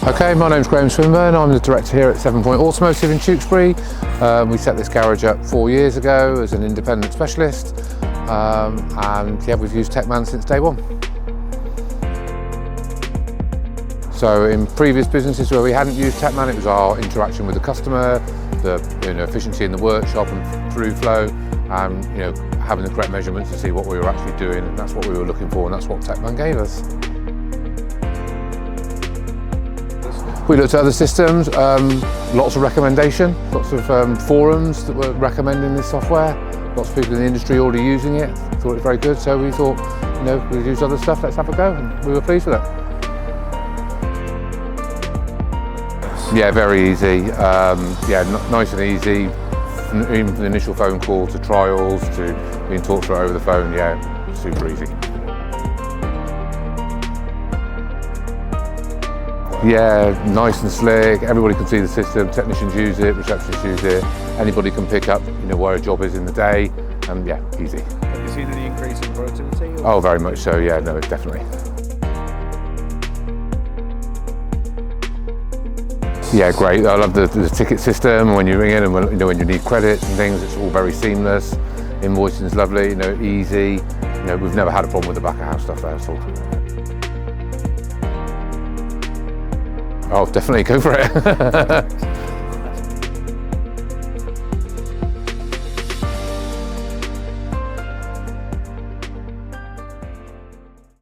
Okay, my name's Graham Swinburne. I'm the director here at Severn Point Automotive in Tewkesbury. We set this garage up 4 years ago as an independent specialist, and yeah, we've used TechMan since day one. So in previous businesses where we hadn't used TechMan, it was our interaction with the customer, the efficiency in the workshop and through flow, and having the correct measurements to see what we were actually doing, and that's what we were looking for, and that's what TechMan gave us. We looked at other systems, lots of recommendation, lots of forums that were recommending this software, lots of people in the industry already using it, thought it was very good, so we thought, we'd use other stuff, let's have a go, and we were pleased with it. Yeah, very easy, nice and easy, even from the initial phone call to trials to being talked through over the phone, yeah, super easy. Yeah, nice and slick, everybody can see the system, technicians use it, receptionists use it, anybody can pick up where a job is in the day, and yeah, easy. Have you seen any increase in productivity? Oh, very much so, yeah, no, definitely. Yeah, great, I love the ticket system, when you ring in and when you need credits and things, it's all very seamless, invoicing's lovely, easy, we've never had a problem with the back of house stuff there at all. Oh, definitely, go for it.